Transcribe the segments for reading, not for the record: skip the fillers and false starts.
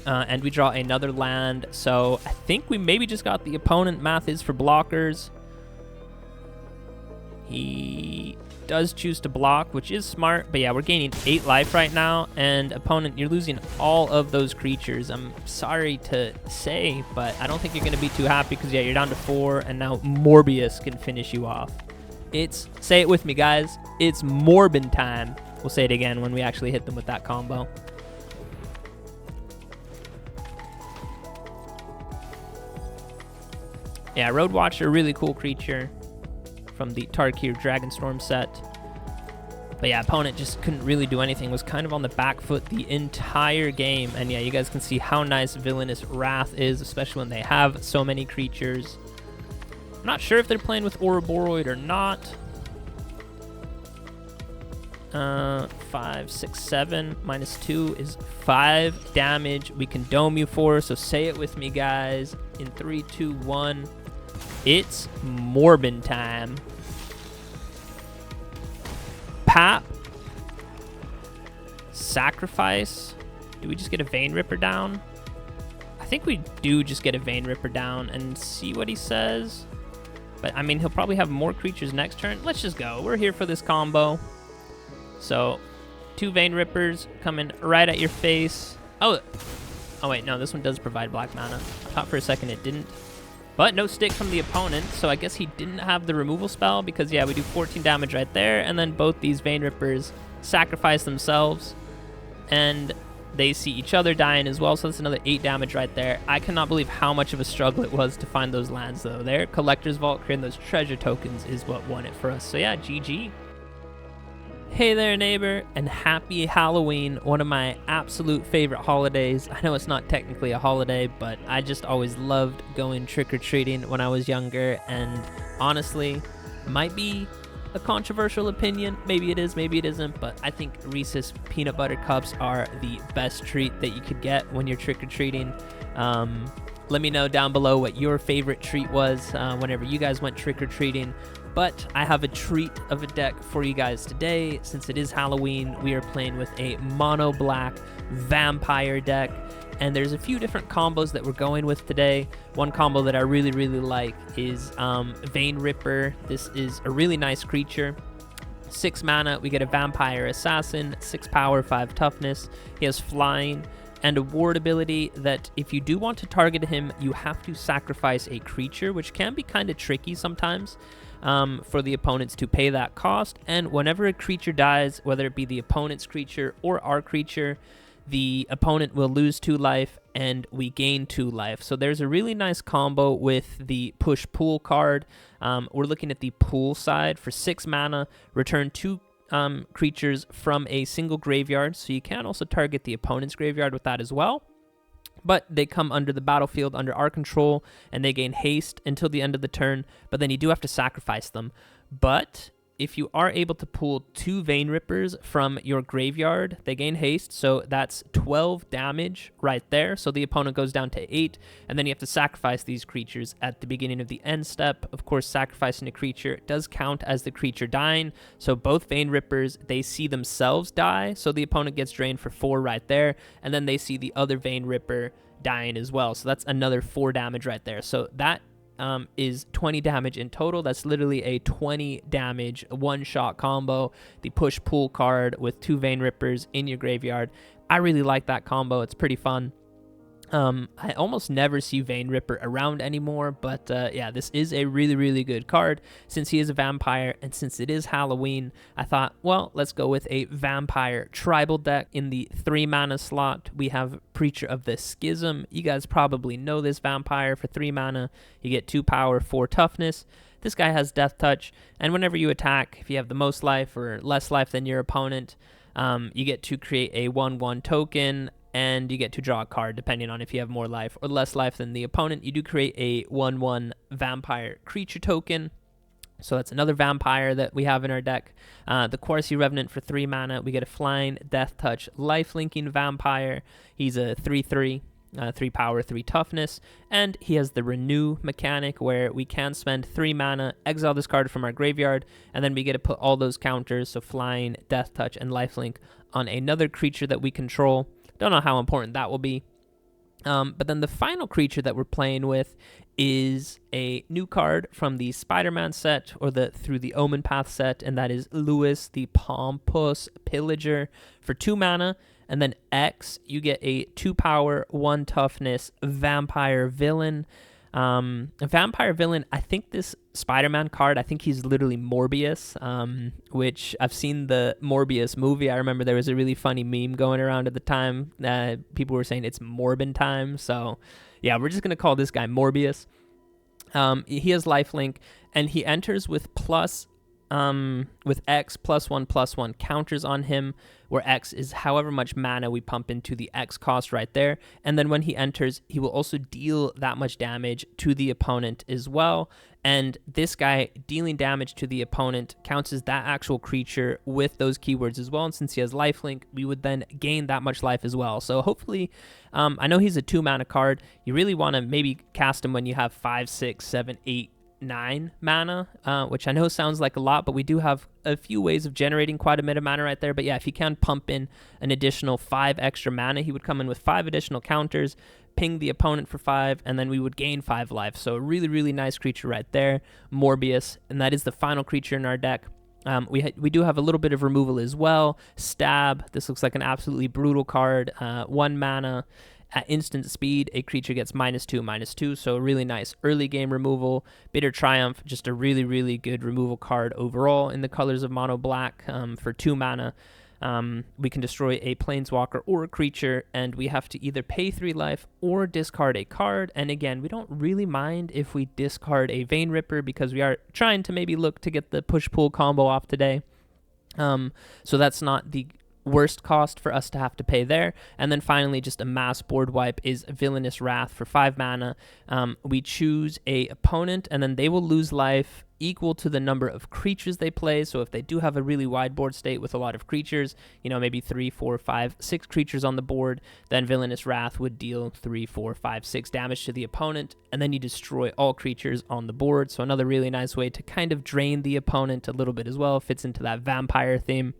and we draw another land. So I think we maybe just got the opponent. Math is for blockers. He does choose to block, which is smart. But yeah, we're gaining 8 life right now. And opponent, you're losing all of those creatures. I'm sorry to say, but I don't think you're going to be too happy because, yeah, you're down to 4. And now Morbius can finish you off. It's, say it with me, guys, it's Morbin time. We'll say it again when we actually hit them with that combo. Yeah, Road Watcher, really cool creature from the Tarkir Dragonstorm set. But yeah, opponent just couldn't really do anything, was kind of on the back foot the entire game. And yeah, you guys can see how nice Villainous Wrath is, especially when they have so many creatures. I'm not sure if they're playing with Ouroboros or not. 5, 6, 7 minus 2 is 5 damage. We can dome you for, so say it with me, guys. In 3, 2, 1. It's Morbin time. Pap. Sacrifice. Do we just get a Vein Ripper down? I think we do just get a Vein Ripper down and see what he says. But, I mean, he'll probably have more creatures next turn. Let's just go. We're here for this combo. So, 2 Vein Rippers coming right at your face. Oh, wait, no, this one does provide black mana. I thought for a second it didn't. But no stick from the opponent, so I guess he didn't have the removal spell because, yeah, we do 14 damage right there, and then both these Vein Rippers sacrifice themselves, and they see each other dying as well, so that's another 8 damage right there. I cannot believe how much of a struggle it was to find those lands, though. There, Collector's Vault, creating those treasure tokens is what won it for us. So, yeah, GG. Hey there, neighbor, and happy Halloween, one of my absolute favorite holidays. I know it's not technically a holiday, but I just always loved going trick-or-treating when I was younger, and honestly, might be a controversial opinion. Maybe it is, maybe it isn't, but I think Reese's Peanut Butter Cups are the best treat that you could get when you're trick-or-treating. Let me know down below what your favorite treat was whenever you guys went trick-or-treating. But I have a treat of a deck for you guys today. Since it is Halloween, we are playing with a mono black vampire deck. And there's a few different combos that we're going with today. One combo that I really, really like is Vein Ripper. This is a really nice creature. 6 mana, we get a Vampire Assassin, 6 power, 5 toughness. He has flying and a ward ability that if you do want to target him, you have to sacrifice a creature, which can be kind of tricky sometimes. For the opponents to pay that cost, and whenever a creature dies, whether it be the opponent's creature or our creature, the opponent will lose 2 life and we gain 2 life. So there's a really nice combo with the push-pull card. We're looking at the pool side. For 6 mana, return 2 creatures from a single graveyard, so you can also target the opponent's graveyard with that as well. But they come under the battlefield under our control, and they gain haste until the end of the turn, but then you do have to sacrifice them. But if you are able to pull 2 Vein Rippers from your graveyard, they gain haste, so that's 12 damage right there. So the opponent goes down to 8, and then you have to sacrifice these creatures at the beginning of the end step. Of course, sacrificing a creature does count as the creature dying, so both Vein Rippers, they see themselves die, so the opponent gets drained for 4 right there, and then they see the other Vein Ripper dying as well, so that's another 4 damage right there. So that is 20 damage in total. That's literally a 20 damage one-shot combo. The push-pull card with 2 Vein Rippers in your graveyard. I really like that combo. It's pretty fun. I almost never see Vein Ripper around anymore, but yeah, this is a really, really good card. Since he is a vampire and since it is Halloween, I thought, well, let's go with a vampire tribal deck. In the 3 mana slot, we have Preacher of the Schism. You guys probably know this vampire. For 3 mana, you get 2 power, 4 toughness. This guy has Death Touch, and whenever you attack, if you have the most life or less life than your opponent, you get to create a 1/1 token, and you get to draw a card depending on if you have more life or less life than the opponent. You do create a 1/1 vampire creature token. So that's another vampire that we have in our deck. The Qarsi Revenant for 3 mana. We get a flying, Death Touch, life-linking vampire. He's a 3/3, 3 power, 3 toughness. And he has the Renew mechanic where we can spend 3 mana, exile this card from our graveyard, and then we get to put all those counters, so flying, Death Touch, and lifelink, on another creature that we control. Don't know how important that will be. But then the final creature that we're playing with is a new card from the Spider-Man set, or the Through the Omen Path set, and that is Lewis the Pompous Pillager for 2 mana. And then X, you get a 2 power, 1 toughness vampire villain. A vampire villain, I think this Spider-Man card, I think he's literally Morbius, which I've seen the Morbius movie. I remember there was a really funny meme going around at the time. People were saying it's Morbin time. So yeah, we're just going to call this guy Morbius. He has lifelink, and he enters with X +1/+1 counters on him, where X is however much mana we pump into the X cost right there. And then when he enters, he will also deal that much damage to the opponent as well. And this guy dealing damage to the opponent counts as that actual creature with those keywords as well. And since he has lifelink, we would then gain that much life as well. So hopefully, I know he's a 2 mana card. You really want to maybe cast him when you have 5, 6, 7, 8, 9 mana, which I know sounds like a lot, but we do have a few ways of generating quite a bit of mana right there. But yeah, if he can pump in an additional 5 extra mana, he would come in with 5 additional counters, ping the opponent for 5, and then we would gain 5 life. So a really, really nice creature right there, Morbius, and that is the final creature in our deck. We do have a little bit of removal as well. Stab, this looks like an absolutely brutal card, 1 mana. At instant speed, a creature gets -2/-2, so a really nice early game removal. Bitter Triumph, just a really, really good removal card overall in the colors of mono black. For 2 mana, we can destroy a planeswalker or a creature, and we have to either pay 3 life or discard a card. And again, we don't really mind if we discard a Vein Ripper, because we are trying to maybe look to get the push-pull combo off today. So that's not the worst cost for us to have to pay there. And then finally, just a mass board wipe is Villainous Wrath for 5 mana. We choose a opponent, and then they will lose life equal to the number of creatures they play. So if they do have a really wide board state with a lot of creatures, you know, maybe 3, 4, 5, 6 creatures on the board, then Villainous Wrath would deal 3, 4, 5, 6 damage to the opponent, and then you destroy all creatures on the board. So another really nice way to kind of drain the opponent a little bit as well. Fits into that vampire theme.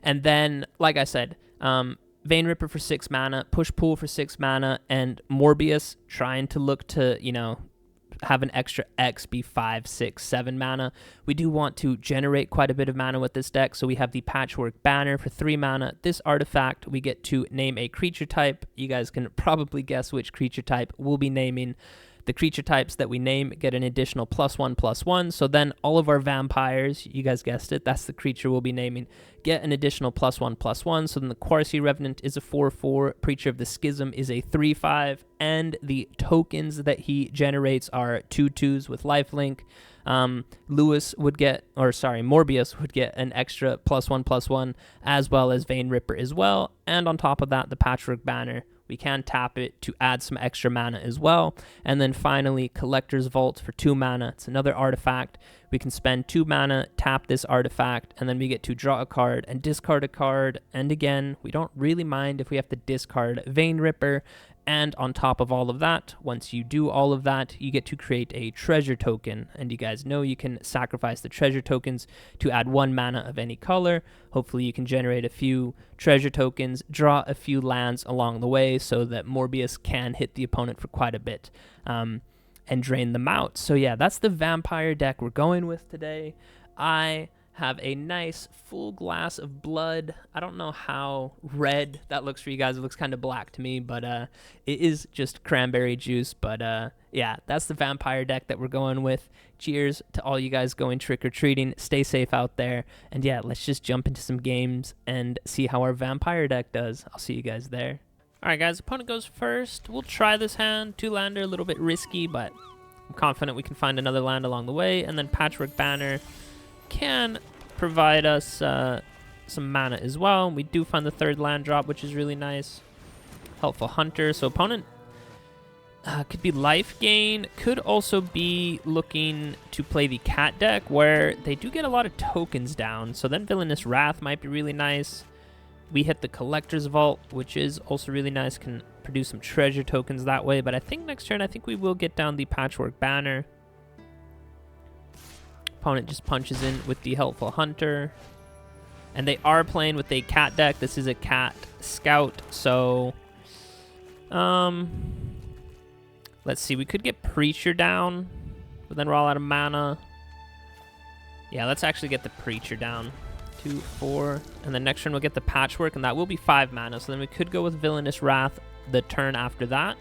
And then, like I said, Vein Ripper for 6 mana, Push Pull for 6 mana, and Morbius trying to look to, you know, have an extra X be 5, 6, 7 mana. We do want to generate quite a bit of mana with this deck, so we have the Patchwork Banner for 3 mana. This artifact, we get to name a creature type. You guys can probably guess which creature type we'll be naming. The creature types that we name get an additional +1/+1. So then all of our vampires, you guys guessed it, that's the creature we'll be naming, get an additional +1/+1. So then the Qarsi Revenant is a 4/4, Preacher of the Schism is a 3/5, and the tokens that he generates are 2/2s with lifelink. Morbius would get an extra +1/+1, as well as Vein Ripper as well. And on top of that, the Patchwork Banner, we can tap it to add some extra mana as well. And then finally, Collector's Vault for 2 mana. It's another artifact. We can spend 2 mana, tap this artifact, and then we get to draw a card and discard a card. And again, we don't really mind if we have to discard Vein Ripper. And on top of all of that, once you do all of that, you get to create a treasure token. And you guys know you can sacrifice the treasure tokens to add 1 mana of any color. Hopefully you can generate a few treasure tokens, draw a few lands along the way so that Morbius can hit the opponent for quite a bit and drain them out. So yeah, that's the vampire deck we're going with today. I have a nice full glass of blood. I don't know how red that looks for you guys. It looks kind of black to me, but it is just cranberry juice. But yeah, that's the vampire deck that we're going with. Cheers to all you guys going trick-or-treating. Stay safe out there. And yeah, let's just jump into some games and see how our vampire deck does. I'll see you guys there. All right, guys, opponent goes first. We'll try this hand. 2-lander, a little bit risky, but I'm confident we can find another land along the way. And then Patchwork Banner can provide us some mana as well. We do find the 3rd land drop, which is really nice. Helpful Hunter. So opponent could be life gain. Could also be looking to play the cat deck, where they do get a lot of tokens down. So then Villainous Wrath might be really nice. We hit the Collector's Vault, which is also really nice. Can produce some treasure tokens that way. But I think next turn, I think we will get down the Patchwork Banner. Opponent just punches in with the Helpful Hunter. And they are playing with a cat deck. This is a cat scout, so Let's see. We could get Preacher down, but then we're all out of mana. Yeah, let's actually get the Preacher down. 2, 4, and then next turn we'll get the Patchwork, and that will be 5 mana. So then we could go with Villainous Wrath the turn after that.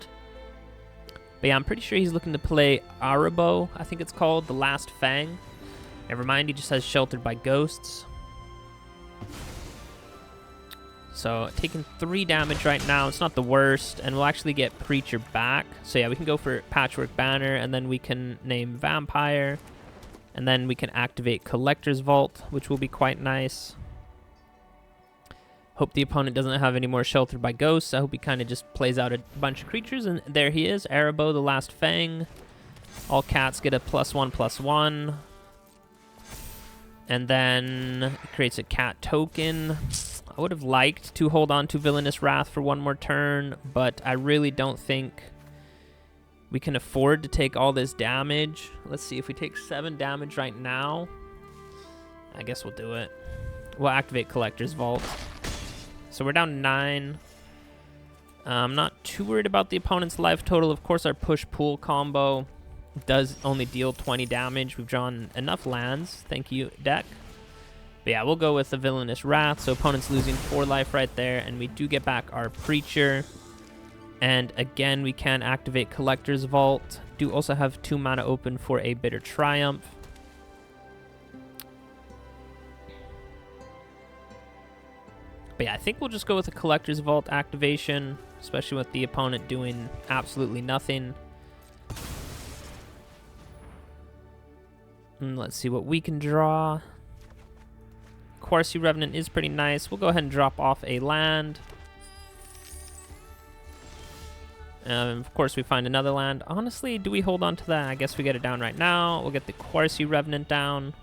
But yeah, I'm pretty sure he's looking to play Arabo, I think it's called, the Last Fang. Never mind, he just has Sheltered by Ghosts. So taking 3 damage right now, it's not the worst, and we'll actually get Preacher back. So yeah, we can go for Patchwork Banner, and then we can name Vampire, and then we can activate Collector's Vault, which will be quite nice. Hope the opponent doesn't have any more Sheltered by Ghosts. I hope he kind of just plays out a bunch of creatures, and there he is, Arabo, the Last Fang. All cats get a +1/+1. And then it creates a cat token. I would have liked to hold on to Villainous Wrath for one more turn, but I really don't think we can afford to take all this damage. Let's see, if we take 7 damage right now, I guess we'll do it. We'll activate Collector's Vault. So we're down 9. I'm not too worried about the opponent's life total. Of course, our push-pull combo does only deal 20 damage. We've drawn enough lands. Thank you, deck. But yeah, we'll go with the Villainous Wrath. So opponent's losing 4 life right there, and we do get back our Preacher. And again, we can activate Collector's Vault. Do also have 2 mana open for a Bitter Triumph. But yeah, I think we'll just go with a Collector's Vault activation, especially with the opponent doing absolutely nothing. And let's see what we can draw. Qarsi Revenant is pretty nice. We'll go ahead and drop off a land. Of course, we find another land. Honestly, do we hold on to that? I guess we get it down right now. We'll get the Qarsi Revenant down.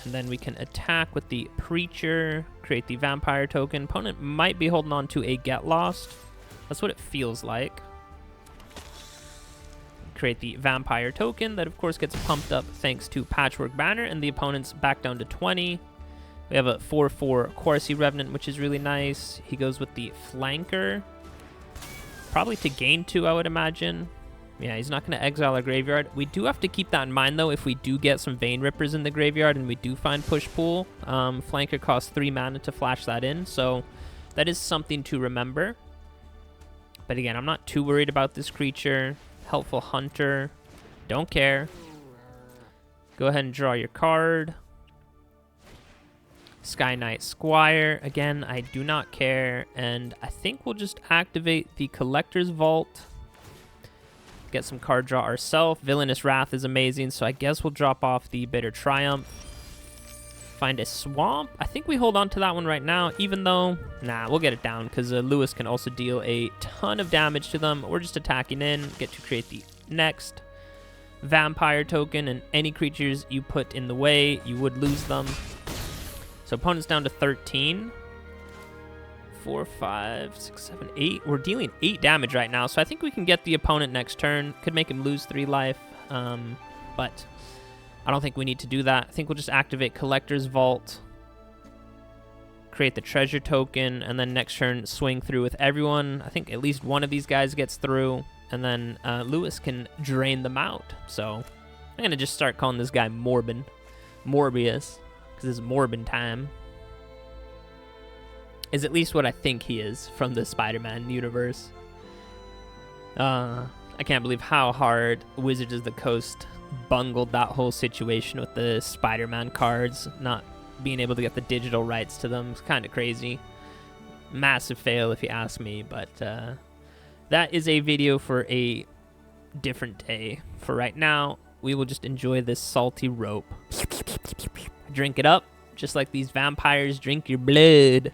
And then we can attack with the Preacher, create the Vampire token. Opponent might be holding on to a Get Lost. That's what it feels like. Create the Vampire token. That, of course, gets pumped up thanks to Patchwork Banner, and the opponent's back down to 20. We have a 4/4 Qarsi Revenant, which is really nice. He goes with the Flanker. Probably to gain 2, I would imagine. Yeah, he's not going to exile our graveyard. We do have to keep that in mind, though, if we do get some Vein Rippers in the graveyard and we do find Push-Pull. Flanker costs 3 mana to flash that in, so that is something to remember. But again, I'm not too worried about this creature. Helpful Hunter. Don't care. Go ahead and draw your card. Sky Knight Squire. Again, I do not care. And I think we'll just activate the Collector's Vault. Get some card draw ourselves. Villainous Wrath is amazing, so I guess we'll drop off the Bitter Triumph. Find a Swamp. I think we hold on to that one right now, even though... Nah, we'll get it down, because Lewis can also deal a ton of damage to them. We're just attacking in. Get to create the next Vampire token, and any creatures you put in the way, you would lose them. So opponent's down to 13. 4, 5, 6, 7, 8. We're dealing 8 damage right now, so I think we can get the opponent next turn. Could make him lose 3 life, but I don't think we need to do that. I think we'll just activate Collector's Vault, create the treasure token, and then next turn swing through with everyone. I think at least one of these guys gets through, and then Lewis can drain them out. So I'm going to just start calling this guy Morbius, because it's Morbin time. Is at least what I think he is from the Spider-Man universe. I can't believe how hard Wizards of the Coast bungled that whole situation with the Spider-Man cards, not being able to get the digital rights to them. It's kind of crazy. Massive fail if you ask me, but that is a video for a different day. For right now, we will just enjoy this salty rope. Drink it up, just like these vampires drink your blood.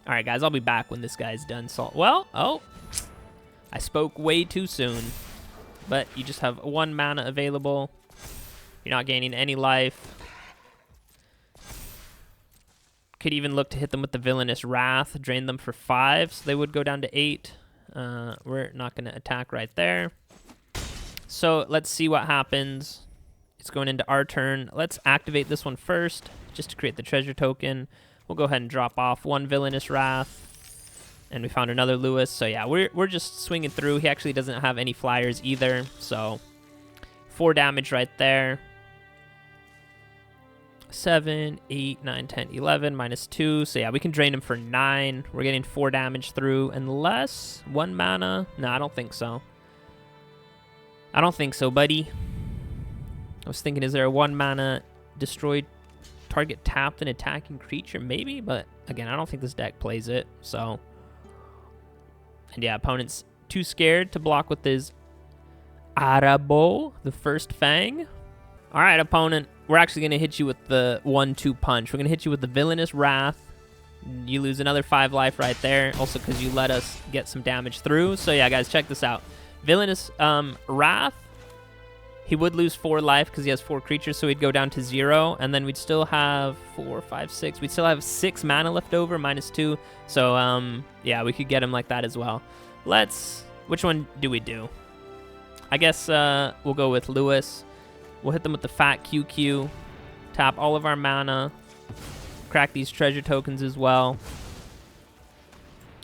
All right, guys, I'll be back when this guy's done salt. Well, oh, I spoke way too soon. But you just have 1 mana available. You're not gaining any life. Could even look to hit them with the Villainous Wrath, drain them for 5, so they would go down to 8. We're not going to attack right there. So let's see what happens. It's going into our turn. Let's activate this one first, just to create the treasure token. We'll go ahead and drop off one Villainous Wrath. And we found another Lewis. So yeah, we're just swinging through. He actually doesn't have any flyers either. So 4 damage right there. 7, 8, 9, 10, 11, -2. So yeah, we can drain him for 9. We're getting 4 damage through. Unless 1 mana. No, I don't think so. I don't think so, buddy. I was thinking, is there a 1 mana destroy target tapped and attacking creature? Maybe, but again, I don't think this deck plays it. So, and yeah, opponent's too scared to block with his Arabo, the first Fang. All right, opponent, we're actually going to hit you with the 1-2 punch. We're going to hit you with the Villainous Wrath. You lose another 5 life right there, also because you let us get some damage through. So yeah, guys, check this out. Villainous Wrath, he would lose 4 life because he has 4 creatures, so he'd go down to 0, and then we'd still have 4, 5, 6. We'd still have 6 mana left over, -2. So, yeah, we could get him like that as well. Which one do we do? I guess we'll go with Lewis. We'll hit them with the fat QQ, tap all of our mana, crack these treasure tokens as well.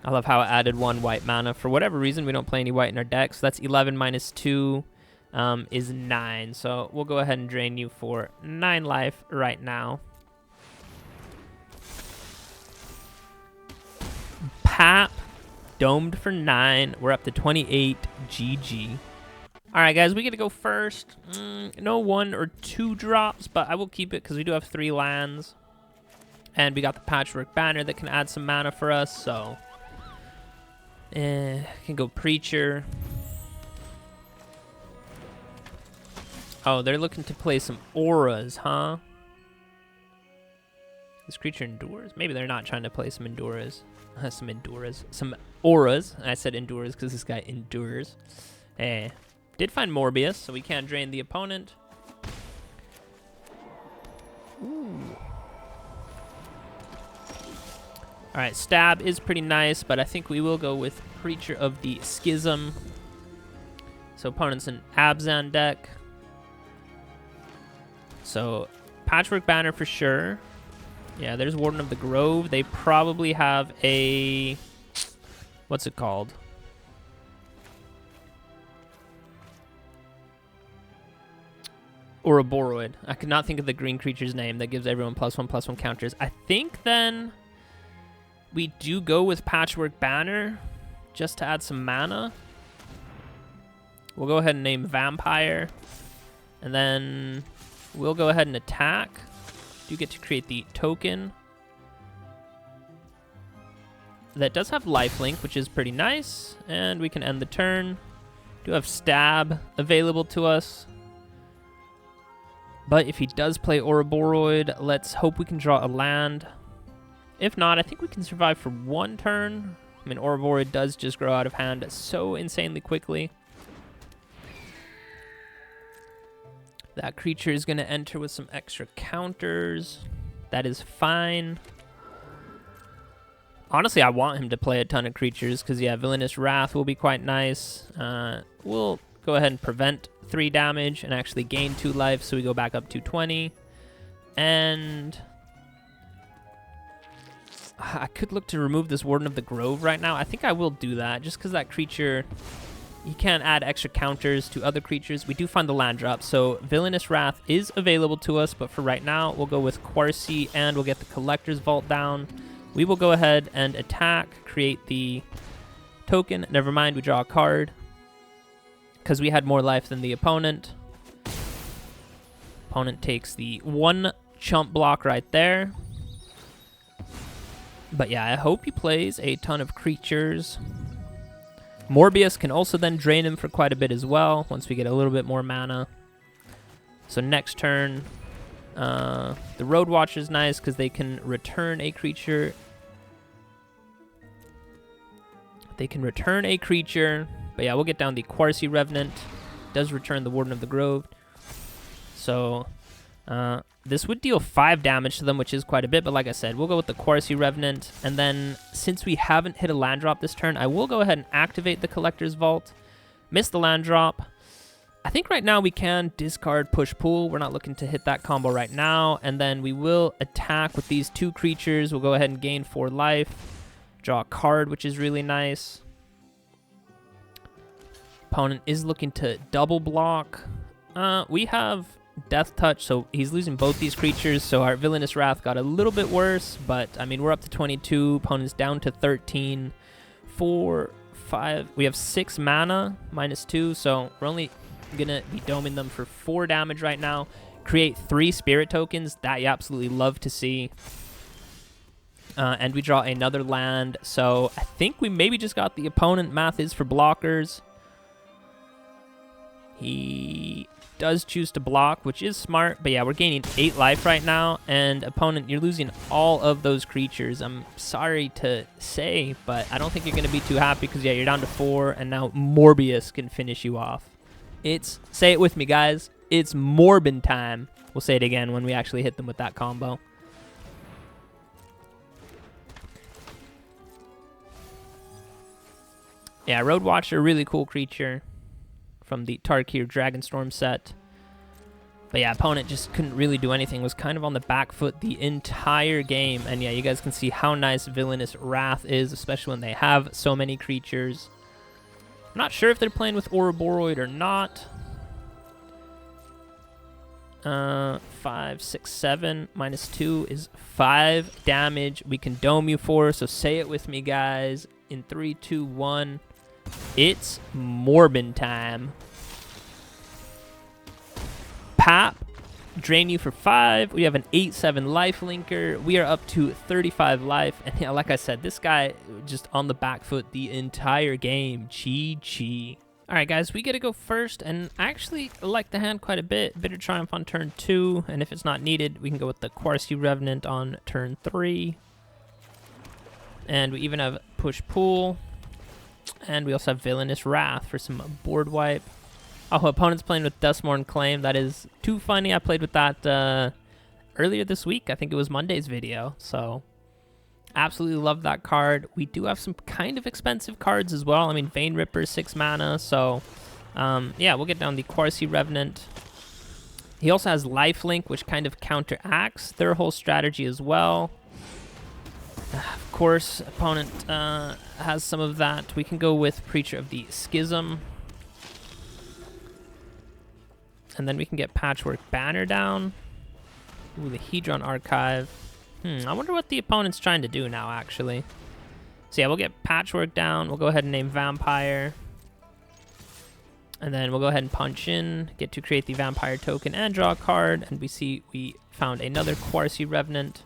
I love how it added 1 white mana. For whatever reason, we don't play any white in our deck, so that's 11 -2. Is 9. So we'll go ahead and drain you for 9 life right now. Pap, domed for 9. We're up to 28. GG. All right, guys, we get to go first. No 1 or 2 drops, but I will keep it because we do have 3 lands. And we got the Patchwork Banner that can add some mana for us, so... can go Preacher. Oh, they're looking to play some auras, huh? This creature endures? Maybe they're not trying to play some enduras. Some auras. I said endures because this guy endures. Did find Morbius, so we can't drain the opponent. Ooh. Alright, Stab is pretty nice, but I think we will go with Preacher of the Schism. So opponent's an Abzan deck. So, Patchwork Banner for sure. Yeah, there's Warden of the Grove. They probably have a... What's it called? Ouroboros. I could not think of the green creature's name that gives everyone +1/+1 counters. I think then we do go with Patchwork Banner just to add some mana. We'll go ahead and name Vampire. And then... we'll go ahead and attack. Do get to create the token. That does have lifelink, which is pretty nice. And we can end the turn. Do have Stab available to us. But if he does play Ouroboros, let's hope we can draw a land. If not, I think we can survive for 1 turn. I mean, Ouroboros does just grow out of hand so insanely quickly. That creature is going to enter with some extra counters. That is fine. Honestly, I want him to play a ton of creatures because, yeah, Villainous Wrath will be quite nice. We'll go ahead and prevent 3 damage and actually gain 2 life, so we go back up to 20. And I could look to remove this Warden of the Grove right now. I think I will do that just because that creature... you can't add extra counters to other creatures. We do find the land drop, so Villainous Wrath is available to us, but for right now, we'll go with Qarsi, and we'll get the Collector's Vault down. We will go ahead and attack, create the token. Never mind, we draw a card, because we had more life than the opponent. Opponent takes the 1 chump block right there. But yeah, I hope he plays a ton of creatures. Morbius can also then drain him for quite a bit as well, once we get a little bit more mana. So next turn, the Road Watch is nice because they can return a creature. They can return a creature, but yeah, we'll get down the Qarsi Revenant. Does return the Warden of the Grove. So this would deal 5 damage to them, which is quite a bit, but like I said, we'll go with the Qarsi Revenant, and then since we haven't hit a land drop this turn, I will go ahead and activate the Collector's Vault. Miss the land drop. I think right now we can discard push-pull. We're not looking to hit that combo right now. And then we will attack with these 2 creatures. We'll go ahead and gain 4 life. Draw a card, which is really nice. Opponent is looking to double block. We have Death Touch, so he's losing both these creatures. So our Villainous Wrath got a little bit worse. But, I mean, we're up to 22. Opponent's down to 13. 4, 5. We have 6 mana, -2. So we're only going to be doming them for 4 damage right now. Create 3 spirit tokens. That you absolutely love to see. And we draw another land. So I think we maybe just got the opponent. Math is for blockers. He does choose to block, which is smart. But yeah, we're gaining 8 life right now. And opponent, you're losing all of those creatures. I'm sorry to say, but I don't think you're going to be too happy because, yeah, you're down to 4. And now Morbius can finish you off. Say it with me, guys. It's Morbin time. We'll say it again when we actually hit them with that combo. Yeah, Road Watcher, really cool creature from the Tarkir Dragonstorm set. But yeah, opponent just couldn't really do anything. Was kind of on the back foot the entire game. And yeah, you guys can see how nice Villainous Wrath is, especially when they have so many creatures. I'm not sure if they're playing with Ouroboros or not. 5, 6, 7. -2 is 5 damage. We can dome you for, so say it with me, guys. In 3, 2, 1. It's Morbin time. Pap, drain you for 5. We have an 8/7 life linker. We are up to 35 life. And yeah, like I said, this guy just on the back foot the entire game. Chi. All right, guys, we get to go first. And I actually like the hand quite a bit. Bitter Triumph on turn 2. And if it's not needed, we can go with the Qarsi Revenant on turn 3. And we even have Push-Pull. And we also have Villainous Wrath for some board wipe. Oh, opponent's playing with Duskmourn Claim. That is too funny. I played with that earlier this week. I think it was Monday's video. So, absolutely love that card. We do have some kind of expensive cards as well. I mean, Vein Ripper, 6 mana. So, yeah, we'll get down the Qarsi Revenant. He also has Lifelink, which kind of counteracts their whole strategy as well. Of course, opponent has some of that. We can go with Preacher of the Schism. And then we can get Patchwork Banner down. Ooh, the Hedron Archive. I wonder what the opponent's trying to do now, actually. So yeah, we'll get Patchwork down. We'll go ahead and name Vampire. And then we'll go ahead and punch in, get to create the Vampire token and draw a card. And we see we found another Qarsi Revenant.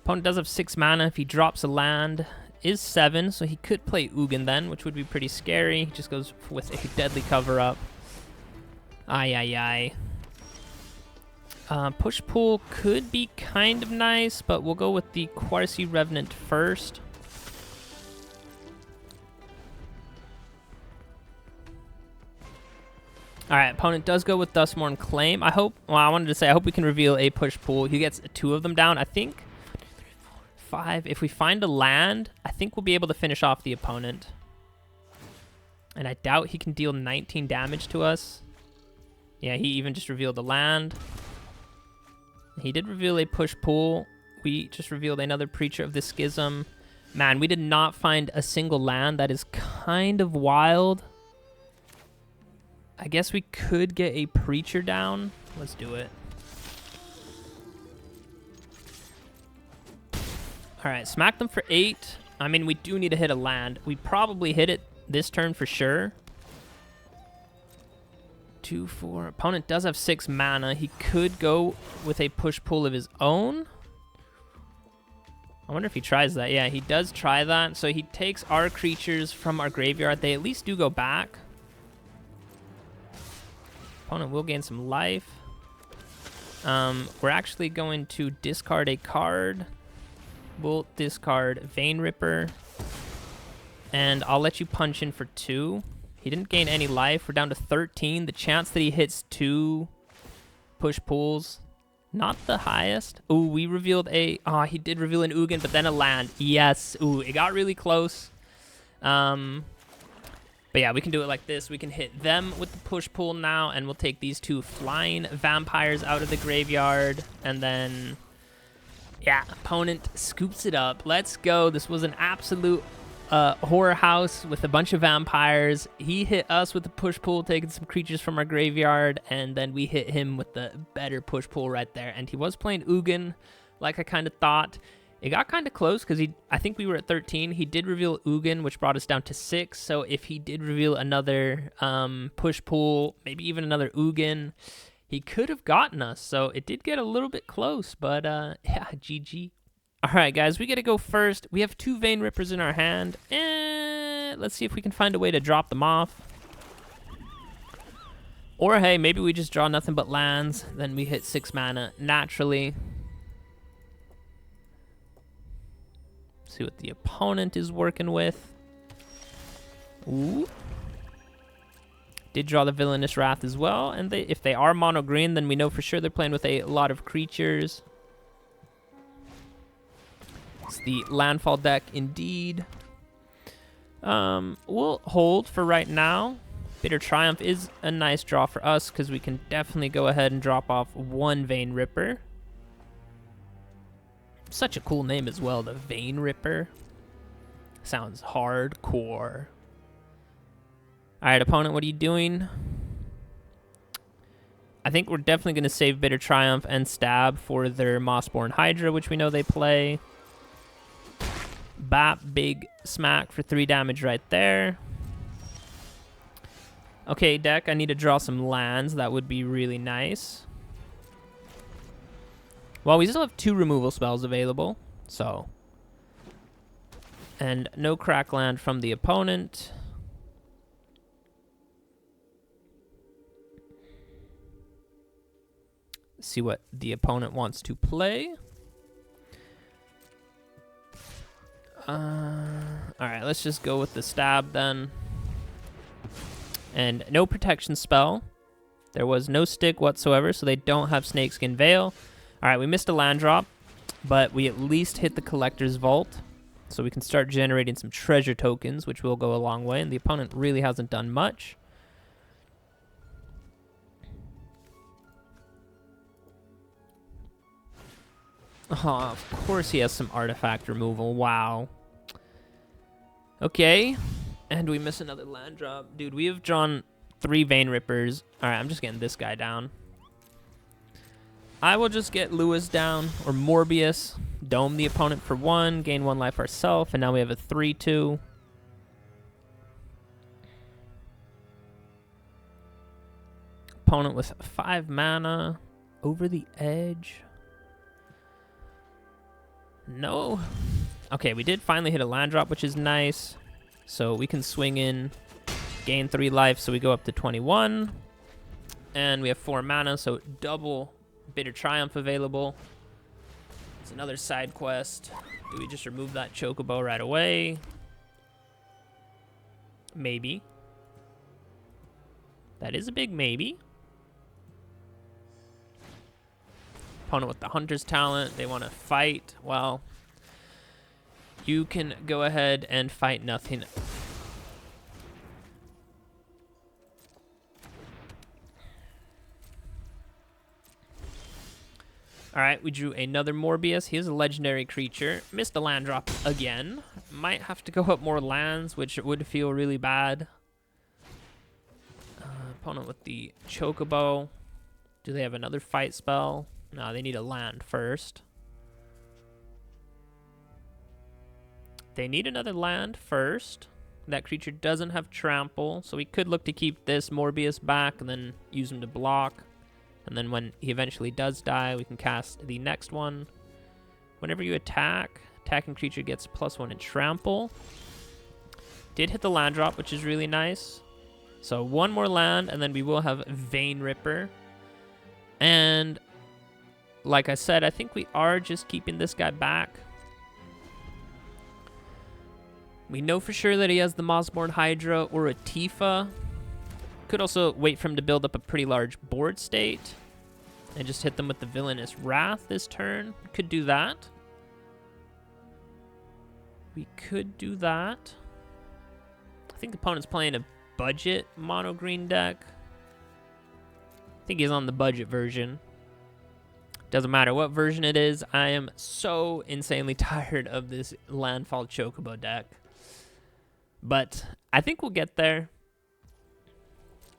Opponent does have 6 mana. If he drops a land, is 7. So he could play Ugin then, which would be pretty scary. He just goes with a Deadly Cover-Up. Ay. Push-Pull could be kind of nice, but we'll go with the Qarsi Revenant first. Alright, opponent does go with Duskmourn Claim. I wanted to say, I hope we can reveal a Push-Pull. He gets 2 of them down. I think 1, 2, 3, 4, 5. If we find a land, I think we'll be able to finish off the opponent. And I doubt he can deal 19 damage to us. Yeah, he even just revealed the land. He did reveal a Push-Pull. We just revealed another Preacher of the Schism. Man, we did not find a single land. That is kind of wild. I guess we could get a Preacher down. Let's do it. All right, smack them for 8. I mean, we do need to hit a land. We probably hit it this turn for sure. 2, 4. Opponent does have 6 mana. He could go with a Push-Pull of his own. I wonder if he tries that. Yeah, he does try that. So he takes our creatures from our graveyard. They at least do go back. Opponent will gain some life. We're actually going to discard a card. We'll discard Vein Ripper. And I'll let you punch in for 2. He didn't gain any life. We're down to 13. The chance that he hits 2 Push-Pulls, not the highest. Ooh, we revealed a... Oh, he did reveal an Ugin, but then a land. Yes. Ooh, it got really close. But yeah, we can do it like this. We can hit them with the push-pull now, and we'll take these 2 flying vampires out of the graveyard. And then, yeah, opponent scoops it up. Let's go. This was an absolute horror house with a bunch of vampires. He hit us with the push-pull, taking some creatures from our graveyard, and then we hit him with the better push-pull right there. And he was playing Ugin, like I kind of thought. It got kind of close because I think we were at 13. He did reveal Ugin, which brought us down to 6. So if he did reveal another push-pull, maybe even another Ugin, he could have gotten us. So it did get a little bit close, but yeah, GG. All right, guys, we got to go first. We have 2 Vein Rippers in our hand. Let's see if we can find a way to drop them off. Or, hey, maybe we just draw nothing but lands. Then we hit 6 mana naturally. See what the opponent is working with. Ooh. Did draw the Villainous Wrath as well. And if they are mono green, then we know for sure they're playing with a lot of creatures. It's the landfall deck indeed. We'll hold for right now. Bitter Triumph is a nice draw for us because we can definitely go ahead and drop off 1 Vein Ripper. Such a cool name as well, the Vein Ripper. Sounds hardcore. Alright, opponent, what are you doing? I think we're definitely going to save Bitter Triumph and Stab for their Mossborn Hydra, which we know they play. Bap, big smack for 3 damage right there. Okay, deck, I need to draw some lands. That would be really nice. Well, we still have 2 removal spells available, so. And no crack land from the opponent. Let's see what the opponent wants to play. Alright, let's just go with the Stab then. And no protection spell. There was no stick whatsoever, so they don't have Snakeskin Veil. Alright, we missed a land drop, but we at least hit the Collector's Vault, so we can start generating some treasure tokens, which will go a long way, and the opponent really hasn't done much. Oh, of course he has some artifact removal. Wow. Okay, and we miss another land drop. Dude, we have drawn 3 Vein Rippers. Alright, I'm just getting this guy down. I will just get Lewis down, or Morbius, dome the opponent for 1, gain 1 life ourselves, and now we have a 3/2. Opponent with 5 mana, over the edge. No. Okay, we did finally hit a land drop, which is nice. So we can swing in, gain 3 life, so we go up to 21. And we have 4 mana, so double Bitter Triumph available. It's another side quest. Do we just remove that Chocobo right away? Maybe. That is a big maybe. Opponent with the Hunter's Talent. They want to fight. Well, you can go ahead and fight nothing. Alright, we drew another Morbius. He is a legendary creature. Missed a land drop again. Might have to go up more lands, which would feel really bad. Opponent with the Chocobo. Do they have another fight spell? No, they need a land first. They need another land first. That creature doesn't have trample, so we could look to keep this Morbius back and then use him to block. And then when he eventually does die, we can cast the next one. Whenever you attack, attacking creature gets +1 in trample. Did hit the land drop, which is really nice. So 1 more land, and then we will have Vein Ripper. And like I said, I think we are just keeping this guy back. We know for sure that he has the Mossborn Hydra or a Tifa. Could also wait for him to build up a pretty large board state and just hit them with the Villainous Wrath this turn. Could do that. We could do that. I think the opponent's playing a budget mono green deck. I think he's on the budget version. Doesn't matter what version it is. I am so insanely tired of this Landfall Chocobo deck. But I think we'll get there.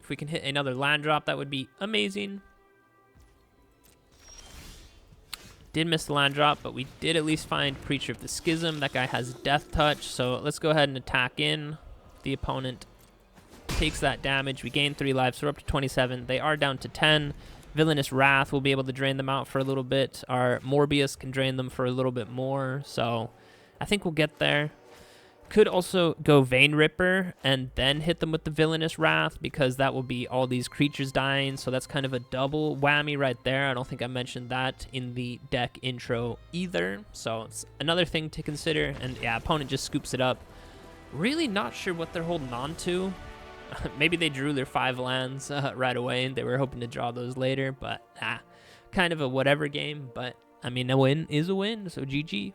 If we can hit another land drop, that would be amazing. Did miss the land drop, but we did at least find Preacher of the Schism. That guy has Death Touch, so let's go ahead and attack in. The opponent takes that damage. We gain 3 lives, so we're up to 27. They are down to 10. Villainous Wrath will be able to drain them out for a little bit. Our Morbius can drain them for a little bit more, so I think we'll get there. Could also go Vein Ripper and then hit them with the Villainous Wrath, because that will be all these creatures dying, so that's kind of a double whammy right there. I don't think I mentioned that in the deck intro either, so it's another thing to consider. And yeah, opponent just scoops it up. Really not sure what they're holding on to. Maybe they drew their 5 lands right away and they were hoping to draw those later, but kind of a whatever game. But I mean, a win is a win, so GG.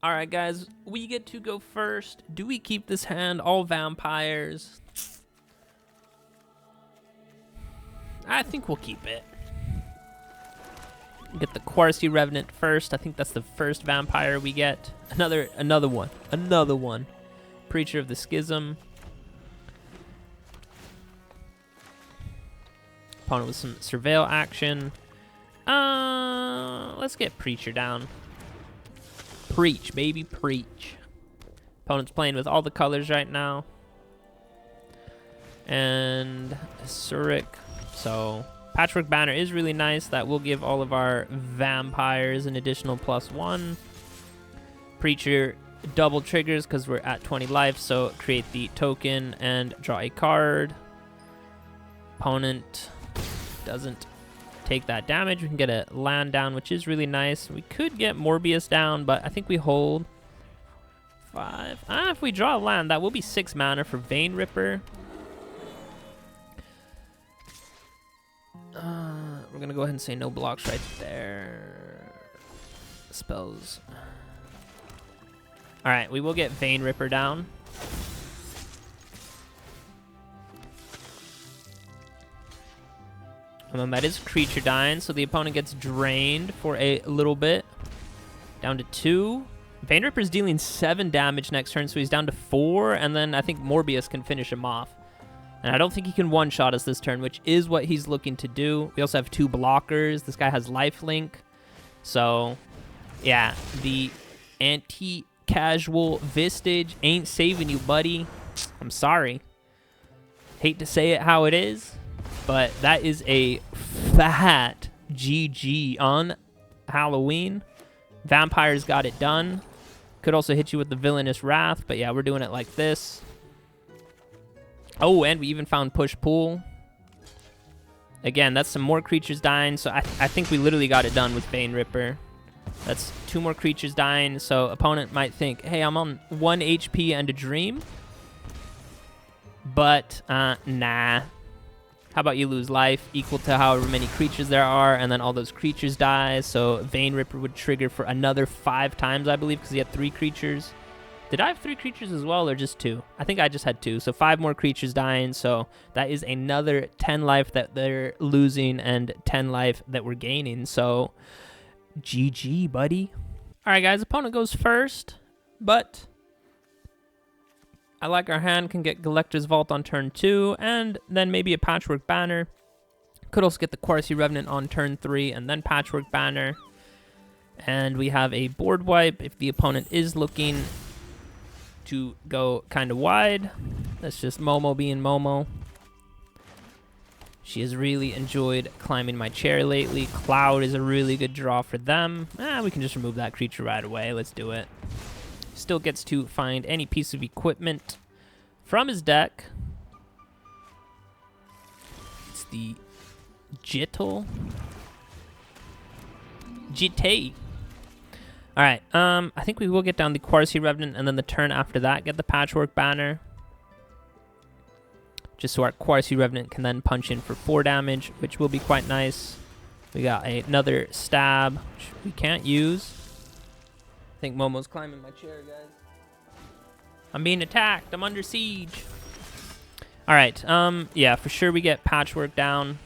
All right, guys, we get to go first. Do we keep this hand all vampires? I think we'll keep it. Get the Qarsi Revenant first. I think that's the first vampire we get. Another one. Preacher of the Schism. Opponent with some surveil action. Let's get Preacher down. Preach, baby, preach. Opponent's playing with all the colors right now. And Surik. So Patchwork Banner is really nice. That will give all of our vampires an additional +1. Preacher double triggers because we're at 20 life. So create the token and draw a card. Opponent doesn't take that damage. We can get a land down, which is really nice. We could get Morbius down, but I think we hold 5. If we draw a land, that will be 6 mana for Vein Ripper. We're gonna go ahead and say no blocks right there. Spells. All right, we will get Vein Ripper down. That is creature dying, so the opponent gets drained for a little bit. Down to 2. Vein Ripper's dealing 7 damage next turn, so he's down to 4, and then I think Morbius can finish him off. And I don't think he can one-shot us this turn, which is what he's looking to do. We also have 2 blockers. This guy has lifelink. So, yeah, the anti-casual Vistage ain't saving you, buddy. I'm sorry. Hate to say it how it is. But that is a fat GG on Halloween. Vampires got it done. Could also hit you with the Villainous Wrath, but yeah, we're doing it like this. Oh, and we even found push-pull. Again, that's some more creatures dying, so I think we literally got it done with Vein Ripper. That's 2 more creatures dying, so opponent might think, hey, I'm on 1 HP and a dream. But, nah. How about you lose life equal to however many creatures there are, and then all those creatures die, so Vein Ripper would trigger for another 5 times, I believe, because he had 3 creatures. Did I have 3 creatures as well, or just 2? I think I just had 2, so 5 more creatures dying, so that is another 10 life that they're losing and 10 life that we're gaining, so GG, buddy. All right, guys, opponent goes first, but I like our hand. Can get Galactor's Vault on turn 2, and then maybe a Patchwork Banner. Could also get the Qarsi Revenant on turn 3, and then Patchwork Banner. And we have a board wipe if the opponent is looking to go kind of wide. That's just Momo being Momo. She has really enjoyed climbing my chair lately. Cloud is a really good draw for them. We can just remove that creature right away. Let's do it. Still gets to find any piece of equipment from his deck. It's the Jittle. Jitte. All right, I think we will get down the Qarsi Revenant, and then the turn after that, get the Patchwork Banner. Just so our Qarsi Revenant can then punch in for 4 damage, which will be quite nice. We got another stab, which we can't use. I think Momo's climbing my chair, guys. I'm being attacked. I'm under siege. All right. Yeah, for sure we get Patchwork down.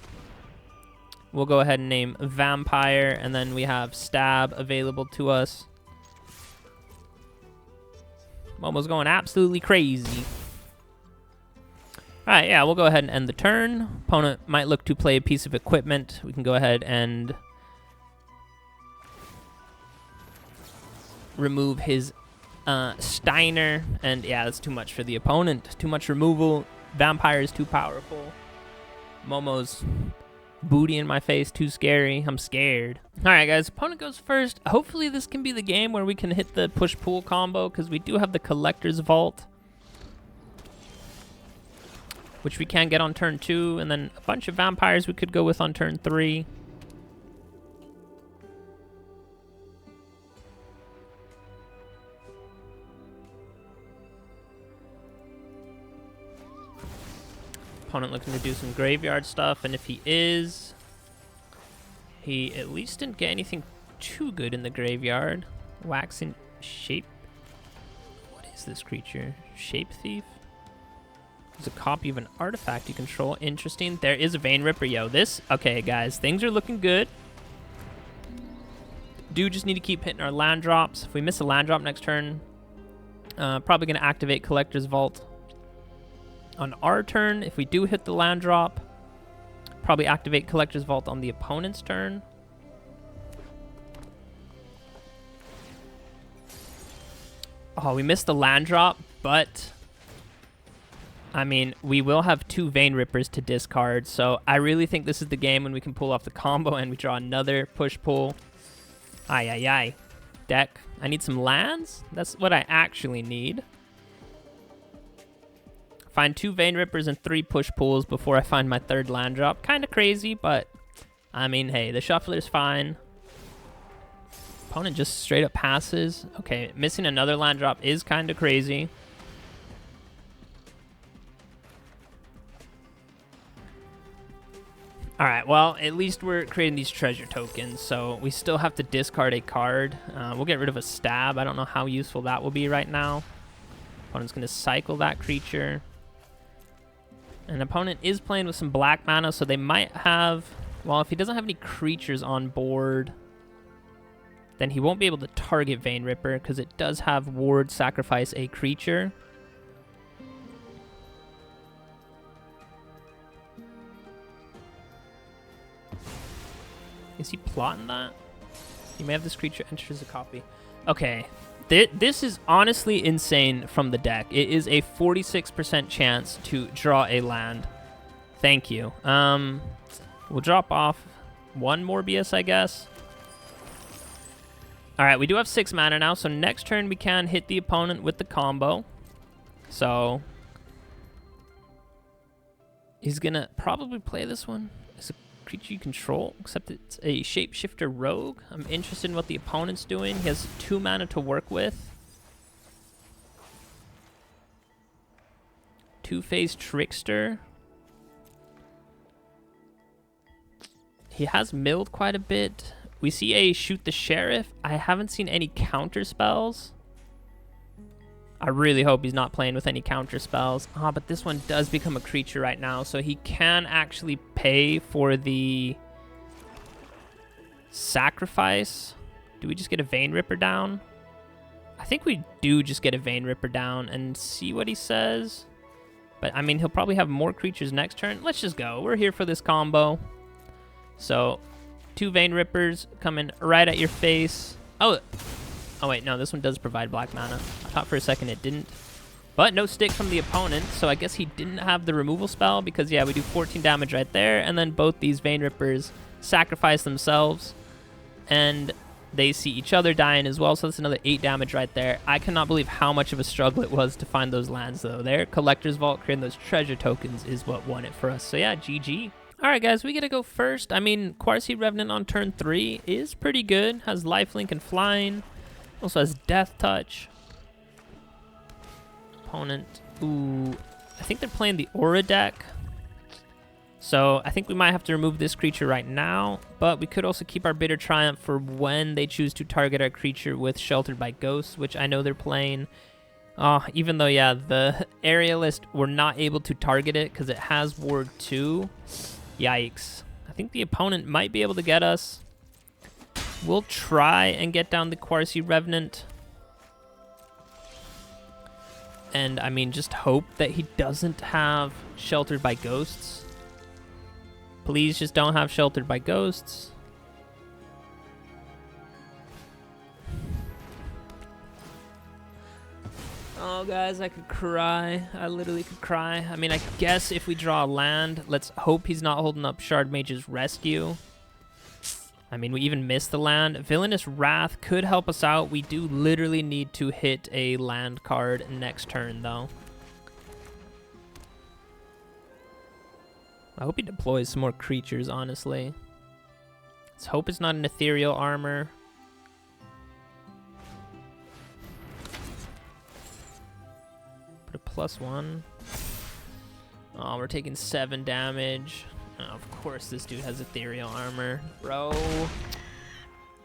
We'll go ahead and name Vampire, and then we have Stab available to us. Momo's going absolutely crazy. All right, yeah, we'll go ahead and end the turn. Opponent might look to play a piece of equipment. We can go ahead and remove his Steiner. And yeah, that's too much for the opponent. Too much removal. Vampire is too powerful. Momo's booty in my face, too scary. I'm scared. All right, guys, opponent goes first. Hopefully this can be the game where we can hit the push-pull combo, because we do have the Collector's Vault, which we can get on turn 2, and then a bunch of vampires we could go with on turn 3. Opponent looking to do some graveyard stuff, and if he is, he at least didn't get anything too good in the graveyard. Waxing Shape. What is this creature? Shape Thief? It's a copy of an artifact you control. Interesting. There is a Vein Ripper. Yo, this... Okay, guys. Things are looking good. Do just need to keep hitting our land drops. If we miss a land drop next turn, probably going to activate Collector's Vault. On our turn, if we do hit the land drop, probably activate Collector's Vault on the opponent's turn. Oh, we missed the land drop, but... I mean, we will have 2 Vein Rippers to discard, so I really think this is the game when we can pull off the combo and we draw another push-pull. Ay. Deck. I need some lands? That's what I actually need. Find 2 Vein Rippers and 3 push-pulls before I find my 3rd land drop. Kind of crazy, but, I mean, hey, the shuffler's fine. Opponent just straight up passes. Okay, missing another land drop is kind of crazy. All right, well, at least we're creating these treasure tokens, so we still have to discard a card. We'll get rid of a Stab. I don't know how useful that will be right now. Opponent's going to cycle that creature. And opponent is playing with some black mana, so they might have... Well, if he doesn't have any creatures on board, then he won't be able to target Vein Ripper, because it does have ward sacrifice a creature. Is he plotting that? You may have this creature enter as a copy. Okay. This is honestly insane from the deck. It is a 46% chance to draw a land. Thank you. We'll drop off 1 Morbius, I guess. All right, we do have 6 mana now, so next turn we can hit the opponent with the combo. So he's going to probably play this one. It's a creature you control, except it's a shapeshifter rogue. I'm interested in what the opponent's doing. He has 2 mana to work with. Two-faced trickster. He has milled quite a bit. We see a shoot the sheriff. I haven't seen any counter spells. I really hope he's not playing with any counter spells. Ah, but this one does become a creature right now, so he can actually pay for the sacrifice. Do we just get a Vein Ripper down? I think we do just get a Vein Ripper down and see what he says. But, I mean, he'll probably have more creatures next turn. Let's just go. We're here for this combo. So, 2 Vein Rippers coming right at your face. Oh, wait, no, this one does provide black mana. I thought for a second it didn't. But no stick from the opponent, so I guess he didn't have the removal spell because, yeah, we do 14 damage right there, and then both these Vein Rippers sacrifice themselves, and they see each other dying as well, so that's another 8 damage right there. I cannot believe how much of a struggle it was to find those lands, though. There, Collector's Vault, creating those treasure tokens is what won it for us. So, yeah, GG. All right, guys, we get to go first. I mean, Qarsi Revenant on turn 3 is pretty good. Has lifelink and flying. Also has Death Touch. Opponent. Ooh. I think they're playing the Aura deck. So I think we might have to remove this creature right now. But we could also keep our Bitter Triumph for when they choose to target our creature with Sheltered by Ghosts, which I know they're playing. Even though, yeah, the aerialist, we're not able to target it because it has Ward 2. Yikes. I think the opponent might be able to get us. We'll try and get down the Qarsi Revenant. And, I mean, just hope that he doesn't have Sheltered by Ghosts. Please just don't have Sheltered by Ghosts. Oh, guys, I could cry. I literally could cry. I mean, I guess if we draw a land, let's hope he's not holding up Shard Mage's Rescue. I mean, we even missed the land. Villainous Wrath could help us out. We do literally need to hit a land card next turn, though. I hope he deploys some more creatures, honestly. Let's hope it's not an Ethereal Armor. Put a +1. Oh, we're taking 7 damage. Oh, of course this dude has Ethereal Armor. Bro.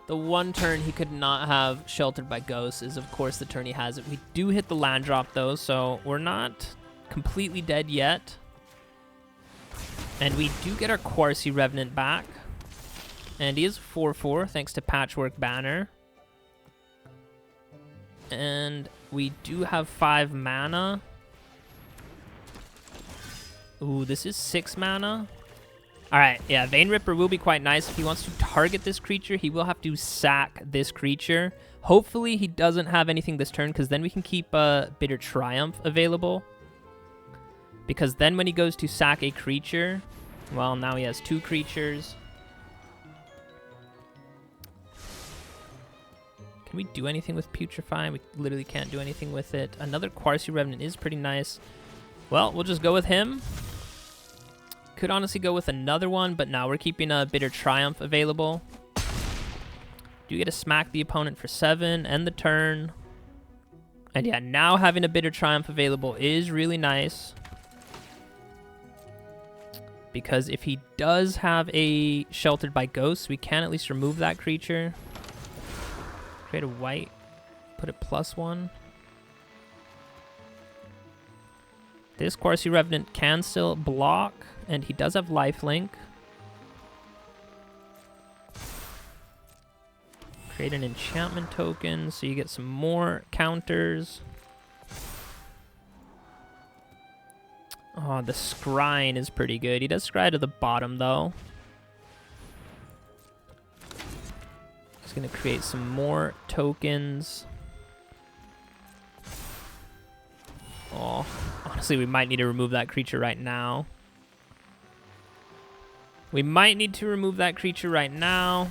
The one turn he could not have Sheltered by Ghosts is, of course, the turn he has it. We do hit the land drop, though, so we're not completely dead yet. And we do get our Qarsi Revenant back. And he is 4/4, thanks to Patchwork Banner. And we do have 5 mana. Ooh, this is 6 mana. Alright, yeah, Vein Ripper will be quite nice. If he wants to target this creature, he will have to sack this creature. Hopefully he doesn't have anything this turn, because then we can keep Bitter Triumph available. Because then when he goes to sack a creature, well, now he has 2 creatures. Can we do anything with Putrefy? We literally can't do anything with it. Another Qarsi Revenant is pretty nice. Well, we'll just go with him. Could honestly go with another one, but now we're keeping a Bitter Triumph available. Do get to smack the opponent for 7, end the turn. And yeah, now having a Bitter Triumph available is really nice. Because if he does have a Sheltered by Ghosts, we can at least remove that creature. Create a white, put it +1. This Qarsi Revenant can still block, and he does have lifelink. Create an enchantment token so you get some more counters. Oh, the Scrying is pretty good. He does scry to the bottom, though. He's going to create some more tokens. Oh, honestly, we might need to remove that creature right now. We might need to remove that creature right now.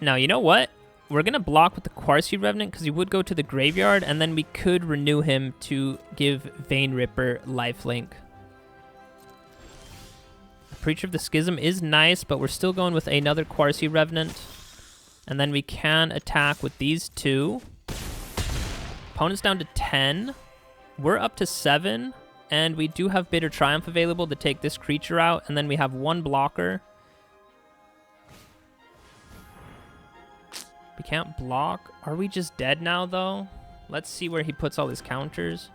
Now, you know what? We're going to block with the Qarsi Revenant because he would go to the graveyard, and then we could renew him to give Vein Ripper lifelink. Preacher of the Schism is nice, but we're still going with another Qarsi Revenant. And then we can attack with these 2. Opponent's down to 10. We're up to 7. And we do have Bitter Triumph available to take this creature out. And then we have 1 blocker. We can't block. Are we just dead now, though? Let's see where he puts all his counters.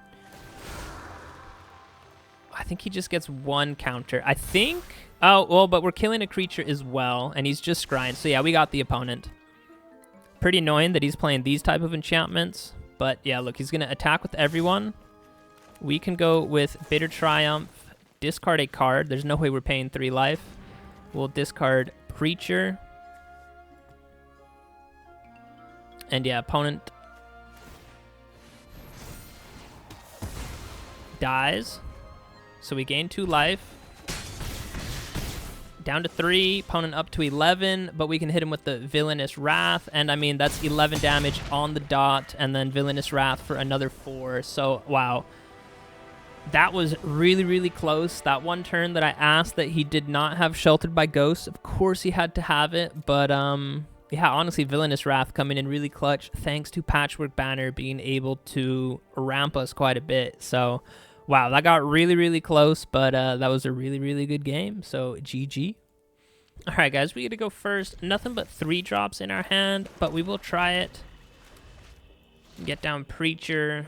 I think he just gets 1 counter. I think... Oh, well, but we're killing a creature as well. And he's just scrying. So, yeah, we got the opponent. Pretty annoying that he's playing these type of enchantments. But, yeah, look, he's going to attack with everyone. We can go with Bitter Triumph. Discard a card. There's no way we're paying 3 life. We'll discard Preacher. And yeah, opponent dies. So we gain 2 life. Down to 3. Opponent up to 11. But we can hit him with the Villainous Wrath. And I mean, that's 11 damage on the dot. And then Villainous Wrath for another 4. So, wow. That was really, really close. That one turn that I asked that he did not have Sheltered by Ghosts. Of course he had to have it. But, yeah, honestly, Villainous Wrath coming in really clutch thanks to Patchwork Banner being able to ramp us quite a bit. So, wow, that got really, really close, but that was a really, really good game. So, GG. All right, guys, we get to go first. Nothing but 3 drops in our hand, but we will try it. Get down Preacher.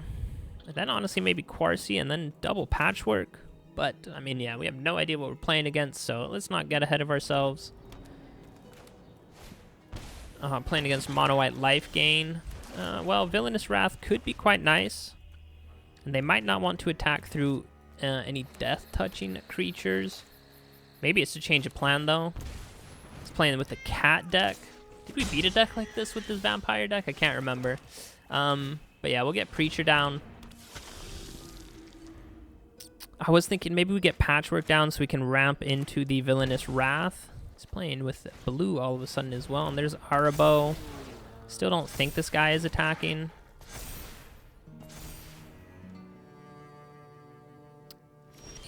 And then honestly maybe Qarsi and then double Patchwork. But, I mean, yeah, we have no idea what we're playing against, so let's not get ahead of ourselves. Playing against Mono White Life Gain. Well, Villainous Wrath could be quite nice. And they might not want to attack through any death-touching creatures. Maybe it's a change of plan, though. It's playing with the cat deck. Did we beat a deck like this with this vampire deck? I can't remember. But yeah, we'll get Preacher down. I was thinking maybe we get Patchwork down so we can ramp into the Villainous Wrath. He's playing with blue all of a sudden as well. And there's Arabo. Still don't think this guy is attacking.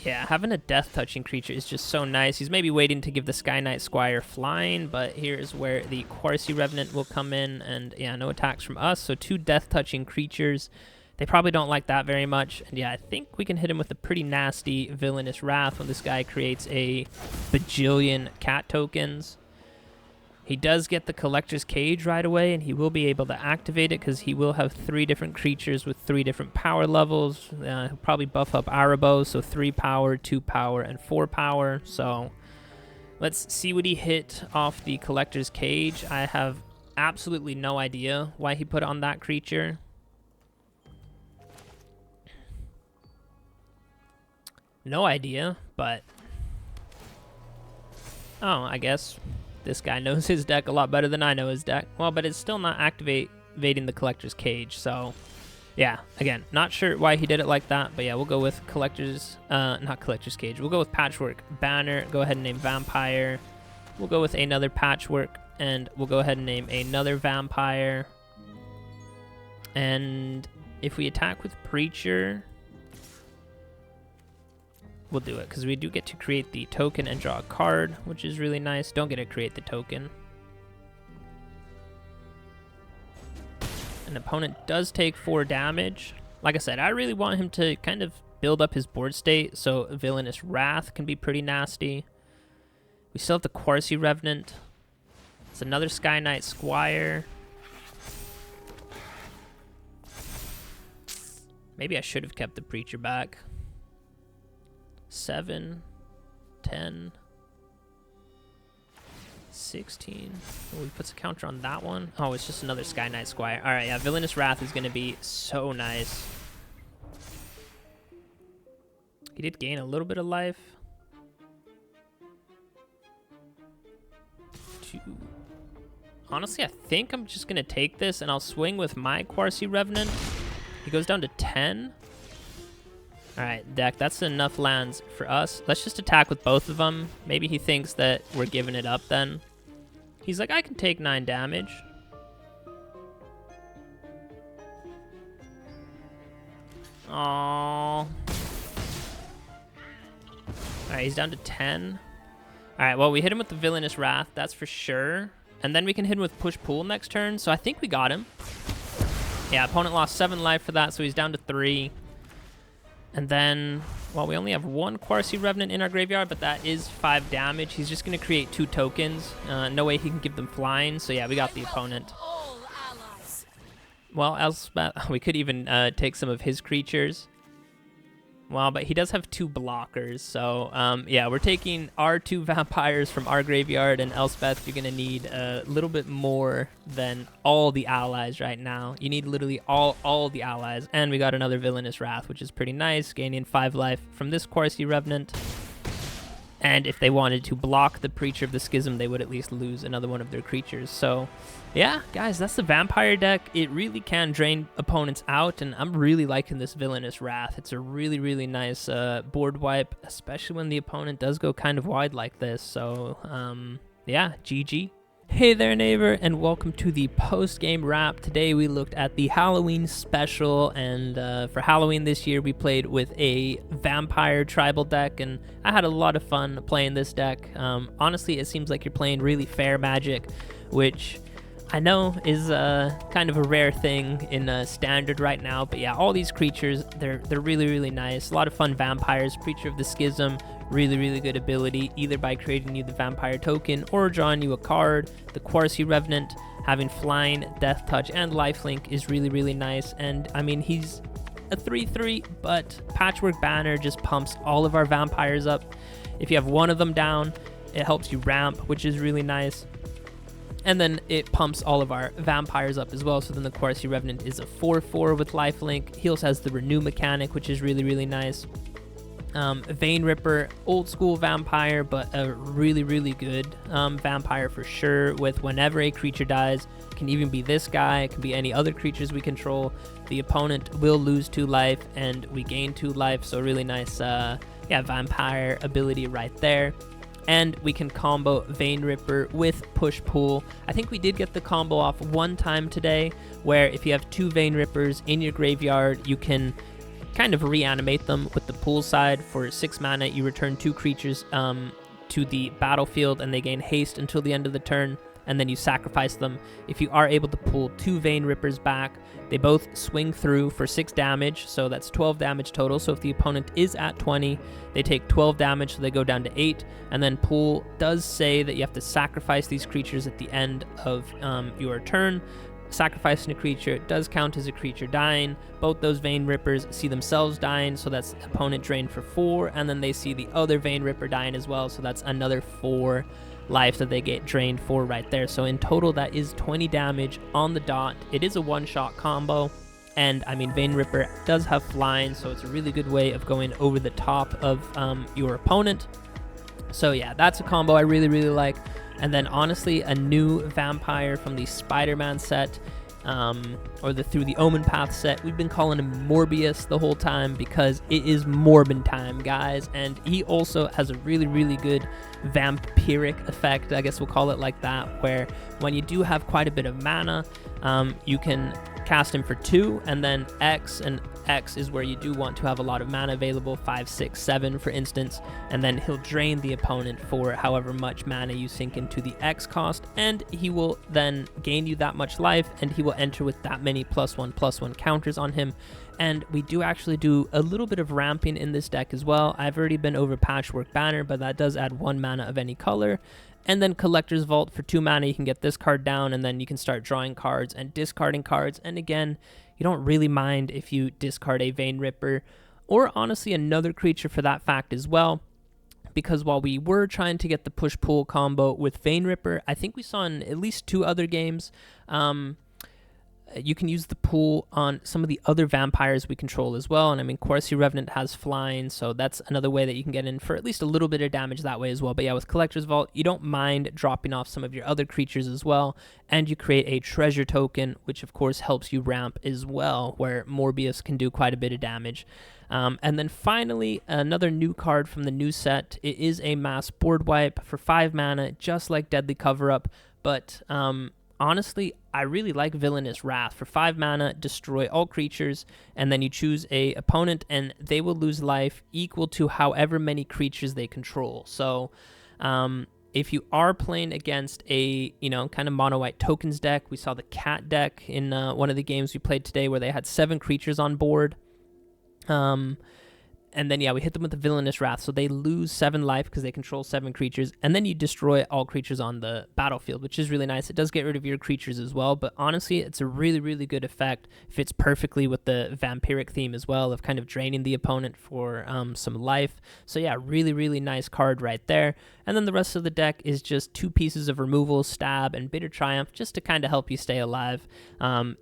Yeah, having a death-touching creature is just so nice. He's maybe waiting to give the Sky Knight Squire flying, but here's where the Qarsi Revenant will come in. And yeah, no attacks from us. So 2 death-touching creatures. They probably don't like that very much. And yeah, I think we can hit him with a pretty nasty Villainous Wrath when this guy creates a bajillion cat tokens. He does get the Collector's Cage right away, and he will be able to activate it because he will have 3 different creatures with 3 different power levels. He'll probably buff up Arabo, so 3 power, 2 power, and 4 power. So let's see what he hit off the Collector's Cage. I have absolutely no idea why he put it on that creature. No idea, but... Oh, I guess this guy knows his deck a lot better than I know his deck. Well, but it's still not activating the Collector's Cage, so... Yeah, again, not sure why he did it like that, but yeah, we'll go with not Collector's Cage. We'll go with Patchwork Banner, go ahead and name Vampire. We'll go with another Patchwork, and we'll go ahead and name another Vampire. And if we attack with Preacher... We'll do it, because we do get to create the token and draw a card, which is really nice. Don't get to create the token. An opponent does take 4 damage. Like I said, I really want him to kind of build up his board state, so Villainous Wrath can be pretty nasty. We still have the Qarsi Revenant. It's another Sky Knight Squire. Maybe I should have kept the Preacher back. 7, 10, 16. Oh, he puts a counter on that one. Oh, it's just another Sky Knight Squire. All right, yeah, Villainous Wrath is going to be so nice. He did gain a little bit of life. 2. Honestly, I think I'm just going to take this, and I'll swing with my Qarsi Revenant. He goes down to 10. All right, deck, that's enough lands for us. Let's just attack with both of them. Maybe he thinks that we're giving it up then. He's like, I can take 9 damage. Aww. All right, he's down to 10. All right, well, we hit him with the Villainous Wrath, that's for sure. And then we can hit him with Push-Pull next turn, so I think we got him. Yeah, opponent lost 7 life for that, so he's down to 3. And then, well, we only have 1 Qarsi Revenant in our graveyard, but that is 5 damage. He's just going to create 2 tokens. No way he can give them flying, so yeah, we got the opponent. Well, Elspeth, we could even take some of his creatures. Well, but he does have 2 blockers, so yeah, we're taking our 2 vampires from our graveyard, and Elspeth, you're going to need a little bit more than all the allies right now. You need literally all the allies, and we got another Villainous Wrath, which is pretty nice, gaining 5 life from this Qarsi Revenant. And if they wanted to block the Preacher of the Schism, they would at least lose another one of their creatures. So, yeah, guys, that's the Vampire deck. It really can drain opponents out, and I'm really liking this Villainous Wrath. It's a really, really nice board wipe, especially when the opponent does go kind of wide like this. So, yeah, GG. Hey there, neighbor, and welcome to the post-game wrap. Today we looked at the Halloween special, and for Halloween this year we played with a vampire tribal deck, and I had a lot of fun playing this deck. Honestly, it seems like you're playing really fair Magic, which I know is kind of a rare thing in Standard right now, but yeah, all these creatures, they're really, really nice. A lot of fun vampires. Preacher of the Schism, really, really good ability, either by creating you the vampire token or drawing you a card. The Qarsi Revenant, having flying, death touch, and lifelink is really, really nice. And I mean, he's a 3/3, but Patchwork Banner just pumps all of our vampires up. If you have one of them down, it helps you ramp, which is really nice. And then it pumps all of our vampires up as well. So then the Qarsi Revenant is a 4/4 with lifelink. He also has the renew mechanic, which is really, really nice. Vein Ripper, old school vampire, but a really, really good vampire for sure. With whenever a creature dies, it can even be this guy, it can be any other creatures we control. The opponent will lose 2 life and we gain 2 life. So really nice, vampire ability right there. And we can combo Vein Ripper with Push Pull. I think we did get the combo off one time today, where if you have 2 Vein Rippers in your graveyard, you can kind of reanimate them with the pool side. For 6 mana, you return 2 creatures to the battlefield and they gain haste until the end of the turn, and then you sacrifice them. If you are able to pull 2 Vein Rippers back, they both swing through for 6 damage, so that's 12 damage total. So if the opponent is at 20, they take 12 damage, so they go down to 8. And then Pool does say that you have to sacrifice these creatures at the end of your turn. Sacrificing a creature does count as a creature dying. Both those Vein Rippers see themselves dying, so that's opponent drained for 4, and then they see the other Vein Ripper dying as well, so that's another 4 life that they get drained for right there. So in total, that is 20 damage on the dot. It is a one-shot combo, and I mean, Vein Ripper does have flying, so it's a really good way of going over the top of your opponent. So yeah, that's a combo I really, really like. And then honestly, a new vampire from the Spider-Man set, or the Through the Omen Path set. We've been calling him Morbius the whole time because it is Morbin time, guys. And he also has a really, really good vampiric effect, I guess we'll call it like that, where when you do have quite a bit of mana, you can cast him for 2, and then X, and X is where you do want to have a lot of mana available, 5, 6, 7 for instance, and then he'll drain the opponent for however much mana you sink into the X cost, and he will then gain you that much life, and he will enter with that many +1/+1 counters on him. And we do actually do a little bit of ramping in this deck as well. I've already been over Patchwork Banner, but that does add 1 mana of any color. And then Collector's Vault for 2 mana, you can get this card down, and then you can start drawing cards and discarding cards. And again, you don't really mind if you discard a Vein Ripper, or honestly another creature for that fact as well. Because while we were trying to get the push-pull combo with Vein Ripper, I think we saw in at least 2 other games, you can use the pool on some of the other vampires we control as well. And I mean, Qarsi Revenant has flying, so that's another way that you can get in for at least a little bit of damage that way as well. But yeah, with Collector's Vault, you don't mind dropping off some of your other creatures as well, and you create a treasure token, which of course helps you ramp as well, where Morbius can do quite a bit of damage. And then finally, another new card from the new set. It is a mass board wipe for 5 mana, just like Deadly Cover-Up, but honestly, I really like Villainous Wrath. For 5 mana, destroy all creatures, and then you choose a opponent, and they will lose life equal to however many creatures they control. So if you are playing against a, kind of mono-white tokens deck, we saw the cat deck in one of the games we played today where they had 7 creatures on board. And then, yeah, we hit them with the Villainous Wrath, so they lose 7 life because they control 7 creatures, and then you destroy all creatures on the battlefield, which is really nice. It does get rid of your creatures as well, but honestly, it's a really, really good effect. Fits perfectly with the vampiric theme as well, of kind of draining the opponent for some life. So yeah, really, really nice card right there. And then the rest of the deck is just 2 pieces of removal, Stab, and Bitter Triumph, just to kind of help you stay alive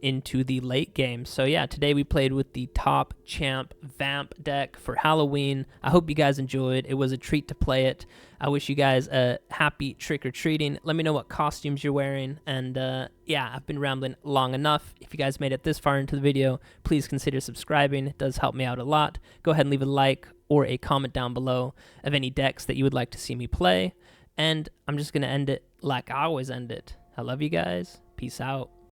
into the late game. So yeah, today we played with the Top Champ Vamp deck for Halloween. I hope you guys enjoyed. It was a treat to play it. I wish you guys a happy trick-or-treating. Let me know what costumes you're wearing. And yeah, I've been rambling long enough. If you guys made it this far into the video, please consider subscribing. It does help me out a lot. Go ahead and leave a like or a comment down below of any decks that you would like to see me play. And I'm just going to end it like I always end it. I love you guys. Peace out.